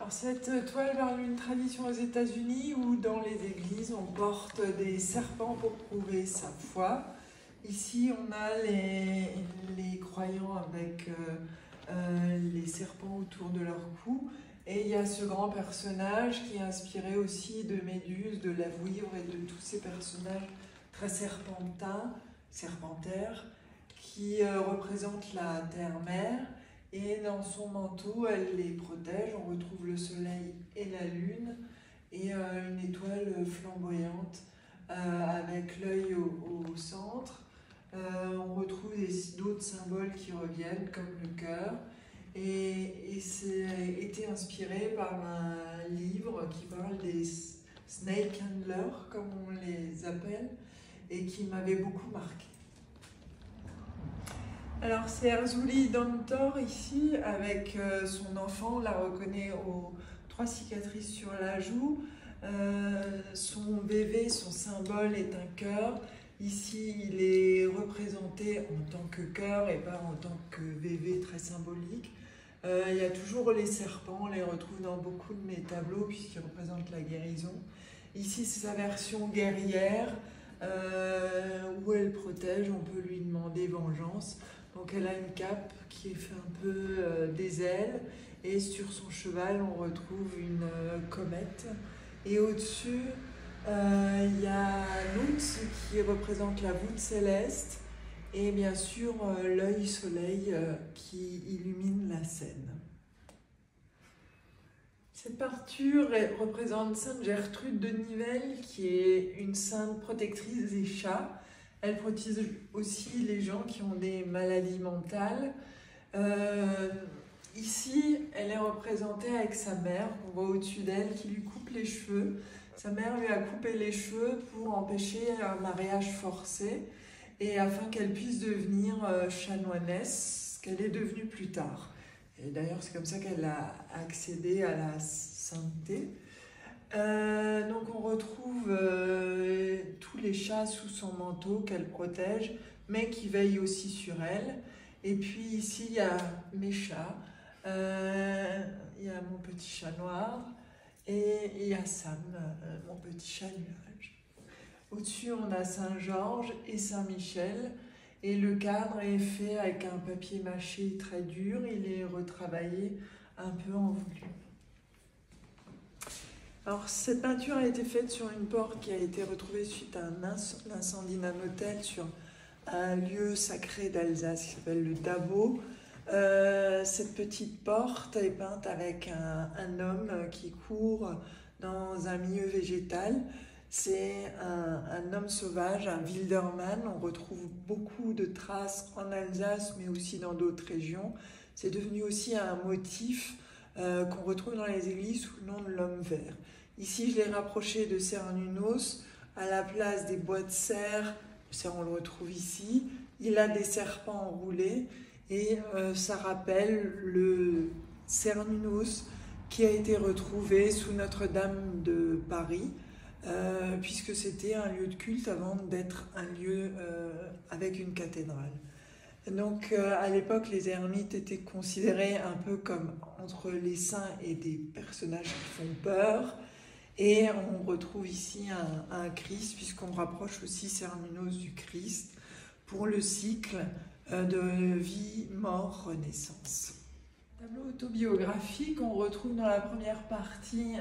Alors cette toile parle d'une tradition aux États-Unis où dans les églises on porte des serpents pour prouver sa foi. Ici on a les croyants avec les serpents autour de leur cou. Et il y a ce grand personnage qui est inspiré aussi de Méduse, de la Vouivre et de tous ces personnages très serpentaires, qui représentent la terre-mère. Et dans son manteau, elle les protège. On retrouve le soleil et la lune et une étoile flamboyante avec l'œil au centre. On retrouve d'autres symboles qui reviennent comme le cœur. Et c'est été inspiré par un livre qui parle des snake handlers, comme on les appelle, et qui m'avait beaucoup marqué. Alors c'est Erzulie Dantor ici, avec son enfant, on la reconnaît aux 3 cicatrices sur la joue. Son bébé, son symbole est un cœur. Ici, il est représenté en tant que cœur et pas en tant que bébé très symbolique. Il y a toujours les serpents, on les retrouve dans beaucoup de mes tableaux puisqu'ils représentent la guérison. Ici, c'est sa version guerrière où elle protège, on peut lui demander vengeance. Donc elle a une cape qui est fait un peu des ailes et sur son cheval, on retrouve une comète. Et au-dessus, il y a Nut qui représente la voûte céleste et bien sûr l'œil soleil qui illumine la scène. Cette peinture représente Sainte Gertrude de Nivelles qui est une sainte protectrice des chats. Elle protège aussi les gens qui ont des maladies mentales. Ici, elle est représentée avec sa mère, qu'on voit au-dessus d'elle, qui lui coupe les cheveux. Sa mère lui a coupé les cheveux pour empêcher un mariage forcé et afin qu'elle puisse devenir chanoinesse, ce qu'elle est devenue plus tard. Et d'ailleurs, c'est comme ça qu'elle a accédé à la sainteté. Donc on retrouve tous les chats sous son manteau qu'elle protège, mais qui veillent aussi sur elle. Et puis ici, il y a mes chats. Il y a mon petit chat noir et il y a Sam, mon petit chat nuage. Au-dessus, on a Saint-Georges et Saint-Michel. Et le cadre est fait avec un papier mâché très dur. Il est retravaillé un peu en volume. Alors, cette peinture a été faite sur une porte qui a été retrouvée suite à un incendie d'un hôtel sur un lieu sacré d'Alsace qui s'appelle le Dabo. Cette petite porte est peinte avec un homme qui court dans un milieu végétal. C'est un homme sauvage, un Wildermann. On retrouve beaucoup de traces en Alsace, mais aussi dans d'autres régions. C'est devenu aussi un motif qu'on retrouve dans les églises sous le nom de l'homme vert. Ici, je l'ai rapproché de Cernunnos, à la place des bois de cerf. On le retrouve ici. Il a des serpents enroulés et ça rappelle le Cernunnos qui a été retrouvé sous Notre-Dame de Paris, puisque c'était un lieu de culte avant d'être un lieu avec une cathédrale. Donc à l'époque, les ermites étaient considérés un peu comme entre les saints et des personnages qui font peur. Et on retrouve ici un Christ, puisqu'on rapproche aussi Cernunnos du Christ pour le cycle de vie, mort, renaissance. Tableau autobiographique, on retrouve dans la première partie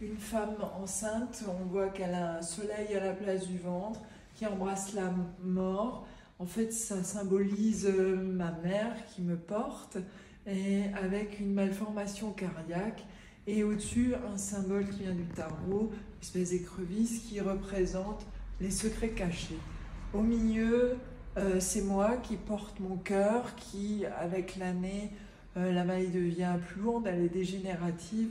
une femme enceinte. On voit qu'elle a un soleil à la place du ventre qui embrasse la mort. En fait, ça symbolise ma mère qui me porte et avec une malformation cardiaque. Et au-dessus, un symbole qui vient du tarot, une espèce d'écrevisse qui représente les secrets cachés. Au milieu, c'est moi qui porte mon cœur, qui, avec l'année, la maladie devient plus lourde, elle est dégénérative.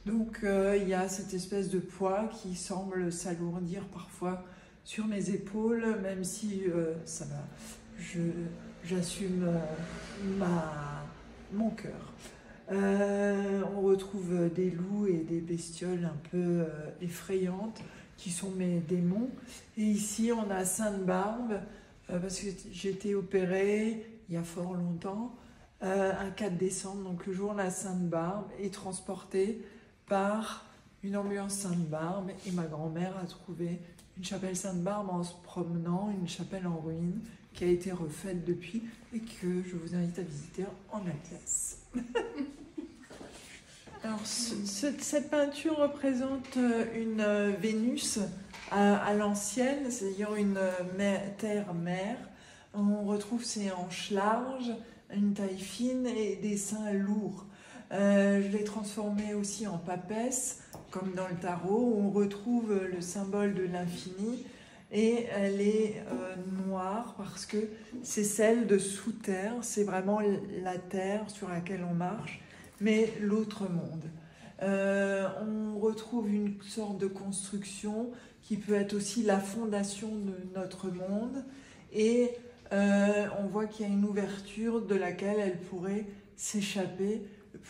Donc, il y a cette espèce de poids qui semble s'alourdir parfois sur mes épaules, même si ça va. J'assume mon cœur. On retrouve des loups et des bestioles un peu effrayantes qui sont mes démons. Et ici, on a Sainte-Barbe, parce que j'ai été opérée il y a fort longtemps. un 4 décembre, donc le jour de la Sainte-Barbe, est transporté par une ambulance Sainte-Barbe et ma grand-mère a trouvé une chapelle Sainte-Barbe en se promenant, une chapelle en ruine qui a été refaite depuis et que je vous invite à visiter en Alsace. Alors, cette peinture représente une Vénus à l'ancienne, c'est-à-dire une terre-mère. On retrouve ses hanches larges, une taille fine et des seins lourds. Je l'ai transformée aussi en papesse, comme dans le tarot, où on retrouve le symbole de l'infini. Et elle est noire parce que c'est celle de sous terre, c'est vraiment la terre sur laquelle on marche, mais l'autre monde. On retrouve une sorte de construction qui peut être aussi la fondation de notre monde et on voit qu'il y a une ouverture de laquelle elle pourrait s'échapper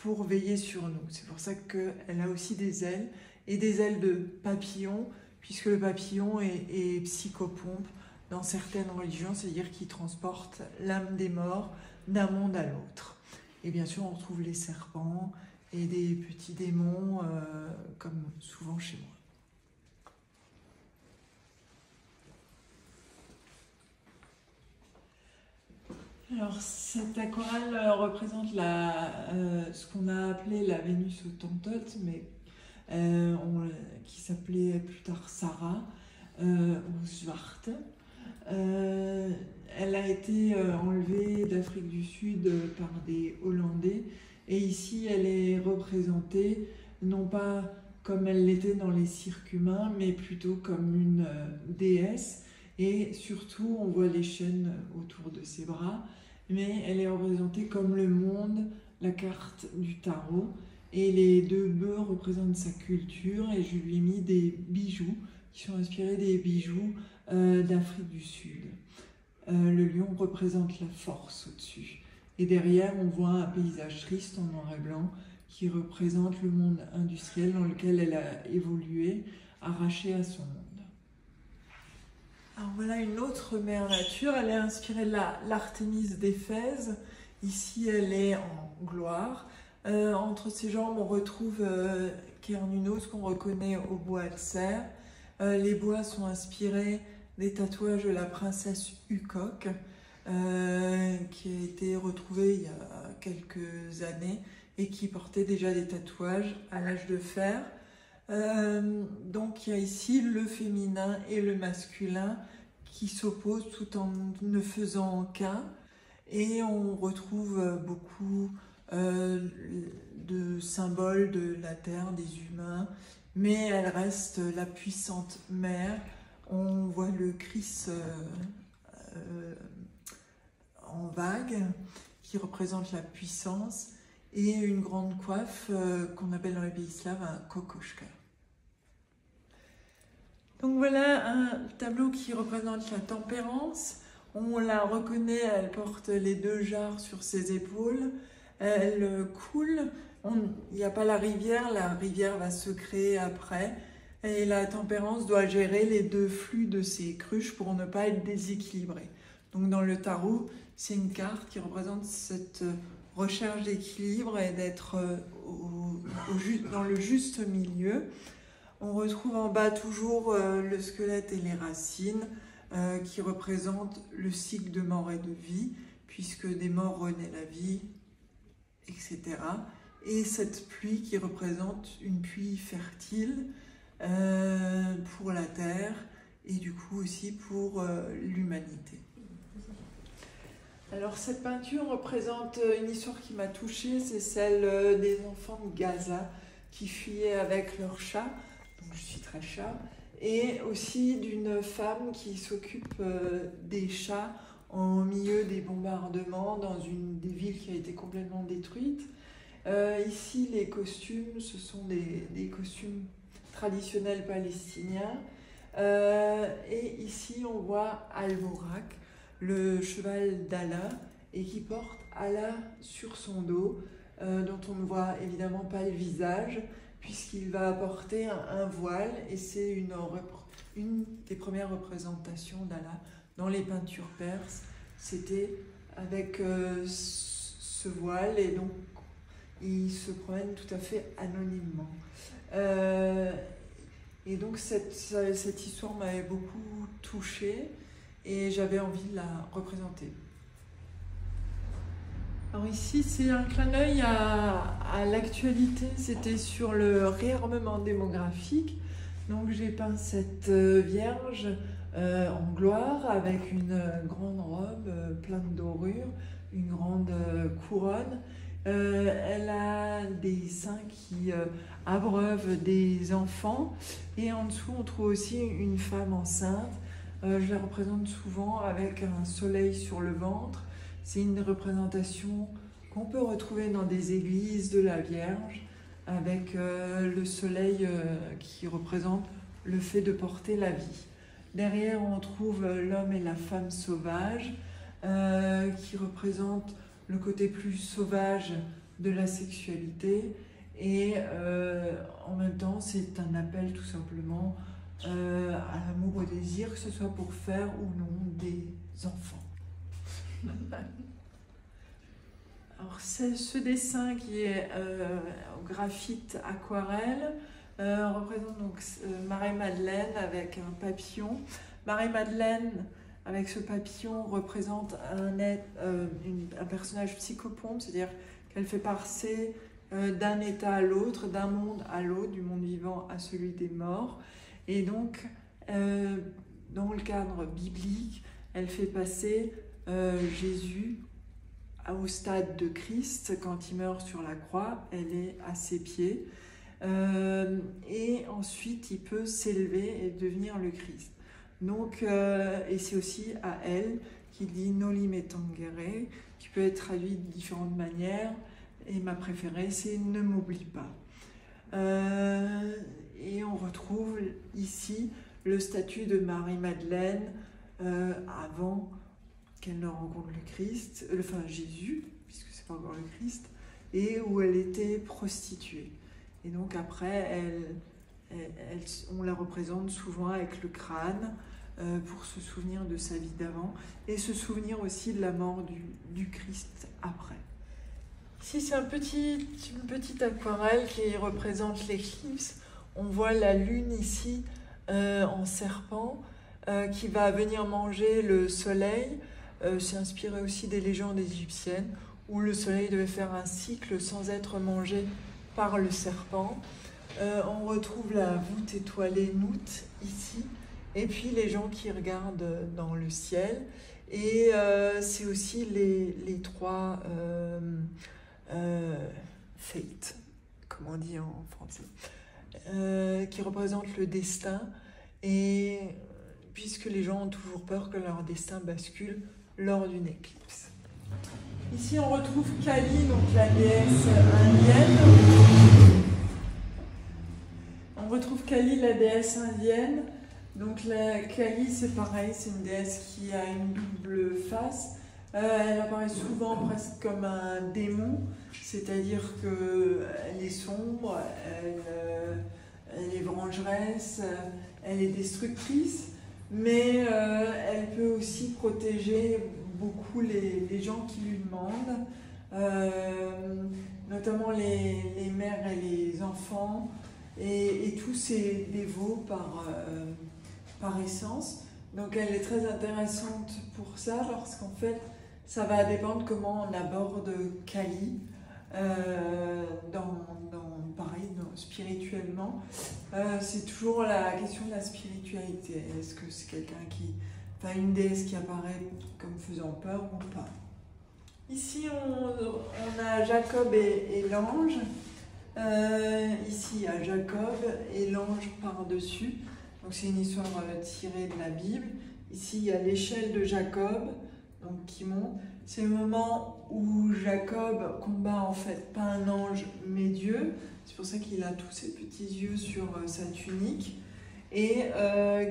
pour veiller sur nous. C'est pour ça qu'elle a aussi des ailes et des ailes de papillon, puisque le papillon est psychopompe dans certaines religions, c'est-à-dire qu'il transporte l'âme des morts d'un monde à l'autre. Et bien sûr, on retrouve les serpents et des petits démons, comme souvent chez moi. Alors, cette aquarelle représente ce qu'on a appelé la Vénus autantote, mais qui s'appelait plus tard Sarah, ou Zwarte. Elle a été enlevée d'Afrique du Sud par des Hollandais, et ici elle est représentée non pas comme elle l'était dans les cirques humains, mais plutôt comme une déesse, et surtout on voit les chaînes autour de ses bras, mais elle est représentée comme le monde, la carte du tarot, et les deux bœufs représentent sa culture, et je lui ai mis des bijoux qui sont inspirés des bijoux d'Afrique du Sud. Le lion représente la force au-dessus. Et derrière, on voit un paysage triste en noir et blanc qui représente le monde industriel dans lequel elle a évolué, arrachée à son monde. Alors voilà une autre mère nature, elle est inspirée de l'Artémis d'Éphèse. Ici, elle est en gloire. Entre ses jambes, on retrouve Cernunnos qu'on reconnaît au bois de serre. Les bois sont inspirés des tatouages de la princesse Ukok, qui a été retrouvée il y a quelques années et qui portait déjà des tatouages à l'âge de fer. Donc il y a ici le féminin et le masculin qui s'opposent tout en ne faisant qu'un, et on retrouve beaucoup de symboles de la terre, des humains, mais elle reste la puissante mère. On voit le Christ en vague qui représente la puissance et une grande coiffe qu'on appelle dans les pays slaves un kokoschka. Donc voilà un tableau qui représente la tempérance. On la reconnaît, elle porte les deux jarres sur ses épaules. Elle coule, il n'y a pas la rivière va se créer après. Et la tempérance doit gérer les deux flux de ses cruches pour ne pas être déséquilibrée. Donc dans le tarot, c'est une carte qui représente cette recherche d'équilibre et d'être dans le juste milieu. On retrouve en bas toujours le squelette et les racines qui représentent le cycle de mort et de vie, puisque des morts renaît la vie, etc. Et cette pluie qui représente une pluie fertile pour la terre et du coup aussi pour l'humanité. Alors cette peinture représente une histoire qui m'a touchée, c'est celle des enfants de Gaza qui fuyaient avec leur chat, donc je suis très chat, et aussi d'une femme qui s'occupe des chats en milieu des bombardements dans une des villes qui a été complètement détruite. Ici les costumes, ce sont des costumes traditionnels palestiniens, et ici on voit Al-Borak, le cheval d'Allah, et qui porte Allah sur son dos, dont on ne voit évidemment pas le visage, puisqu'il va porter un voile, et c'est une des premières représentations d'Allah dans les peintures perses. C'était avec se voile et donc il se promène tout à fait anonymement. Et donc cette histoire m'avait beaucoup touchée et j'avais envie de la représenter. Alors ici, c'est un clin d'œil à l'actualité, c'était sur le réarmement démographique. Donc j'ai peint cette Vierge en gloire avec une grande robe pleine de dorures, une grande couronne. Elle a des seins qui abreuvent des enfants et en dessous on trouve aussi une femme enceinte. Je la représente souvent avec un soleil sur le ventre. C'est une représentation qu'on peut retrouver dans des églises de la Vierge avec le soleil qui représente le fait de porter la vie. Derrière, on trouve l'homme et la femme sauvages qui représentent le côté plus sauvage de la sexualité et en même temps, c'est un appel tout simplement à l'amour, au désir, que ce soit pour faire ou non des enfants. Alors, ce dessin qui est au graphite aquarelle représente donc Marie-Madeleine avec un papillon. Marie-Madeleine avec ce papillon représente un personnage psychopompe, c'est-à-dire qu'elle fait passer d'un état à l'autre, d'un monde à l'autre, du monde vivant à celui des morts. Et donc, dans le cadre biblique, elle fait passer Jésus au stade de Christ. Quand il meurt sur la croix, elle est à ses pieds. Et ensuite, il peut s'élever et devenir le Christ. Donc, et c'est aussi à elle qui dit Noli me tangere, qui peut être traduit de différentes manières. Et ma préférée, c'est Ne m'oublie pas. Et on retrouve ici le statut de Marie-Madeleine avant qu'elle ne rencontre le Christ, enfin Jésus, puisque c'est pas encore le Christ, et où elle était prostituée. Et donc après, on la représente souvent avec le crâne pour se souvenir de sa vie d'avant et se souvenir aussi de la mort du Christ après. Ici, c'est une petite aquarelle qui représente l'éclipse. On voit la lune ici en serpent qui va venir manger le soleil. C'est inspiré aussi des légendes égyptiennes où le soleil devait faire un cycle sans être mangé par le serpent. On retrouve la voûte étoilée Nout ici, et puis les gens qui regardent dans le ciel. Et c'est aussi les trois fates, comme on dit en français, qui représentent le destin. Et puisque les gens ont toujours peur que leur destin bascule lors d'une éclipse. Ici, on retrouve Kali, donc la déesse indienne. On retrouve Kali, la déesse indienne. Donc la Kali, c'est pareil, c'est une déesse qui a une double face. Elle apparaît souvent presque comme un démon, c'est-à-dire qu'elle est sombre, elle est vengeresse, elle est destructrice. Mais elle peut aussi protéger beaucoup les gens qui lui demandent, notamment les mères et les enfants, et tous ces dévots par essence. Donc elle est très intéressante pour ça, parce qu'en fait, ça va dépendre comment on aborde Kali, spirituellement. C'est toujours la question de la spiritualité. Est-ce que c'est une déesse qui apparaît comme faisant peur ou pas? Ici, on a Jacob et l'ange. Ici, il y a Jacob et l'ange par-dessus. Donc c'est une histoire tirée de la Bible. Ici, il y a l'échelle de Jacob, donc qui monte. C'est le moment où Jacob combat en fait pas un ange mais Dieu. C'est pour ça qu'il a tous ses petits yeux sur sa tunique et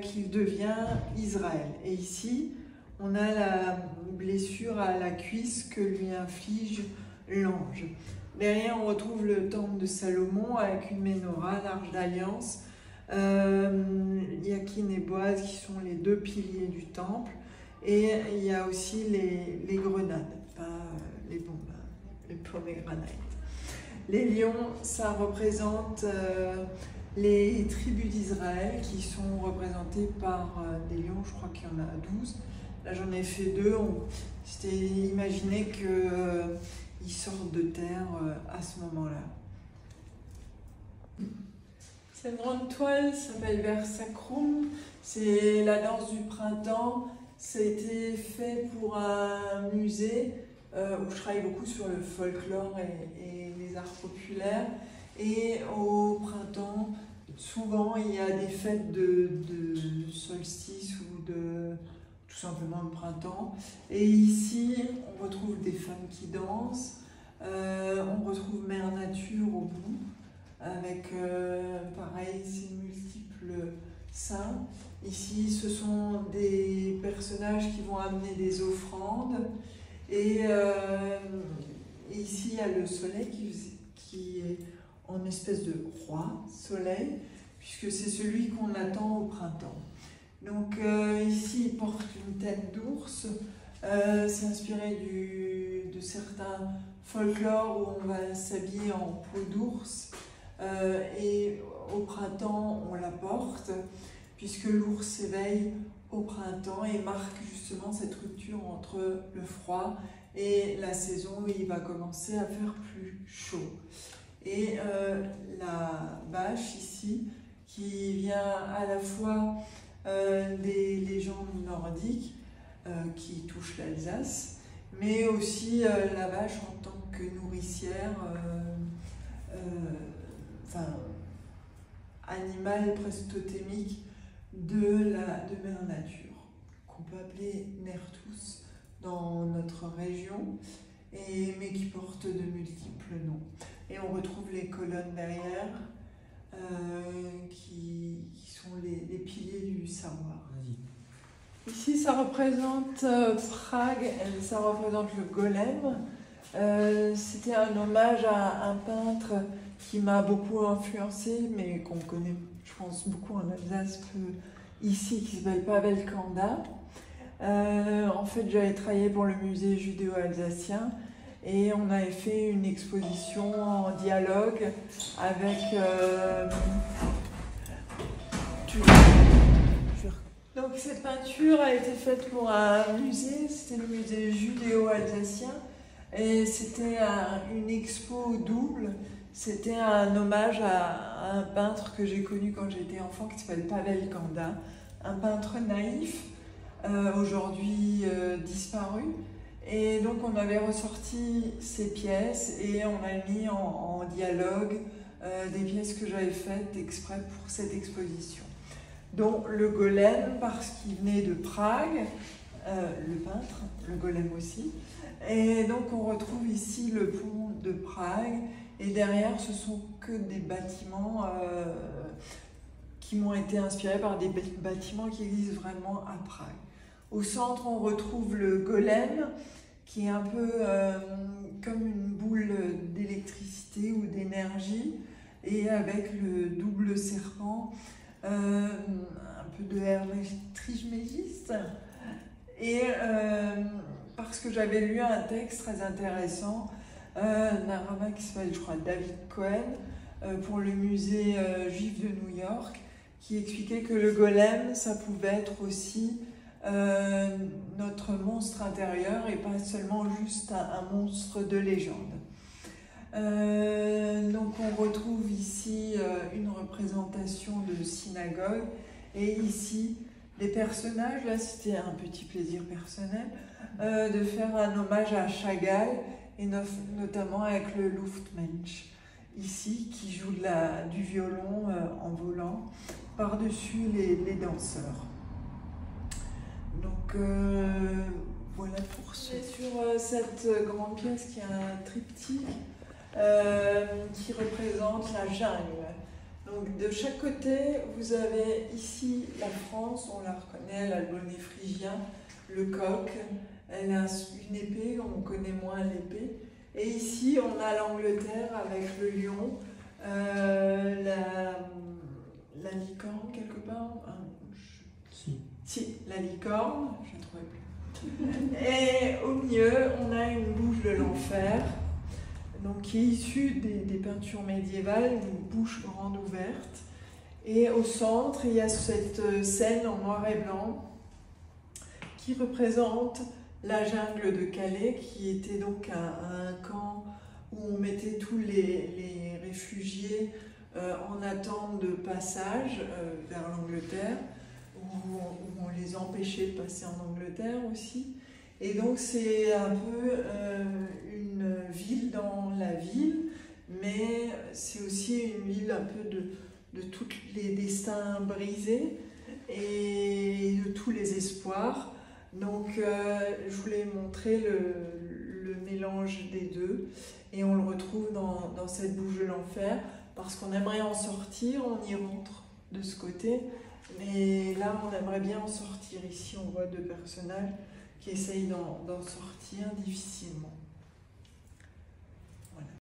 qu'il devient Israël. Et ici, on a la blessure à la cuisse que lui inflige l'ange. Derrière, on retrouve le temple de Salomon avec une menorah, l'arche d'alliance, Yakin et Boaz qui sont les deux piliers du temple. Et il y a aussi les grenades, pas les bombes, les pomegranates. Les lions, ça représente les tribus d'Israël qui sont représentées par des lions, je crois qu'il y en a 12. Là, j'en ai fait 2. On s'était imaginé qu'ils sortent de terre à ce moment-là. Cette grande toile s'appelle Vers Sacrum. C'est la danse du printemps. Ça a été fait pour un musée où je travaille beaucoup sur le folklore et les arts populaires. Et au printemps, souvent, il y a des fêtes de solstice ou tout simplement le printemps. Et ici, on retrouve des femmes qui dansent. On retrouve Mère Nature au bout, avec, pareil, ces multiples saints. Ici, ce sont des personnages qui vont amener des offrandes. Et ici, il y a le soleil qui est en espèce de roi soleil, puisque c'est celui qu'on attend au printemps. Donc ici, il porte une tête d'ours. C'est inspiré de certains folklores où on va s'habiller en peau d'ours. Et au printemps, on la porte, puisque l'ours s'éveille au printemps et marque justement cette rupture entre le froid et la saison où il va commencer à faire plus chaud. Et la bâche ici, qui vient à la fois des légendes nordiques qui touchent l'Alsace, mais aussi la vache en tant que nourricière, animal presque totémique de Mère Nature, qu'on peut appeler Nertus dans notre région, mais qui porte de multiples noms. Et on retrouve les colonnes derrière, qui sont les piliers du savoir. Ici, ça représente Prague, ça représente le golem. C'était un hommage à un peintre qui m'a beaucoup influencé, mais qu'on connaît, je pense, beaucoup en Alsace, ici, qui s'appelle Pavel Kanda. En fait, j'avais travaillé pour le musée judéo-alsacien et on avait fait une exposition en dialogue avec... Donc cette peinture a été faite pour un musée, c'était le musée judéo-alsacien, et c'était une expo double. C'était un hommage à un peintre que j'ai connu quand j'étais enfant qui s'appelle Pavel Kanda, un peintre naïf, aujourd'hui disparu. Et donc on avait ressorti ces pièces et on a mis en dialogue des pièces que j'avais faites exprès pour cette exposition. Dont le golem, parce qu'il venait de Prague, le peintre, le golem aussi. Et donc on retrouve ici le pont de Prague, et derrière ce sont que des bâtiments qui m'ont été inspirés par des bâtiments qui existent vraiment à Prague. Au centre on retrouve le golem, qui est un peu comme une boule d'électricité ou d'énergie, et avec le double serpent, un peu de Hermès Trismégiste. Et parce que j'avais lu un texte très intéressant d'un rabbin qui s'appelle, je crois, David Cohen, pour le musée juif de New York, qui expliquait que le golem, ça pouvait être aussi notre monstre intérieur et pas seulement juste un monstre de légende. Donc on retrouve ici une représentation de synagogue, et ici les personnages, là c'était un petit plaisir personnel de faire un hommage à Chagall, et notamment avec le Luftmensch ici qui joue du violon en volant par-dessus les danseurs. Donc voilà pour ce. Sur cette grande pièce qui est un triptyque qui représente la jungle. Donc de chaque côté, vous avez ici la France, on la reconnaît, elle a le bonnet phrygien, le coq, elle a une épée, on connaît moins l'épée. Et ici, on a l'Angleterre avec le lion, la licorne quelque part. Si, la licorne, je ne trouvais plus. Et au milieu, on a une bouche de l'enfer donc qui est issue des peintures médiévales, une bouche grande ouverte. Et au centre, il y a cette scène en noir et blanc qui représente la jungle de Calais, qui était donc un camp où on mettait tous les réfugiés en attente de passage vers l'Angleterre, où on les empêchait de passer en Angleterre aussi. Et donc c'est un peu une ville dans la ville, mais c'est aussi une ville un peu de tous les destins brisés et de tous les espoirs. Donc je voulais montrer le mélange des deux, et on le retrouve dans cette bouche de l'enfer, parce qu'on aimerait en sortir, on y rentre de ce côté, mais là on aimerait bien en sortir. Ici on voit deux personnages qui essayent d'en sortir difficilement.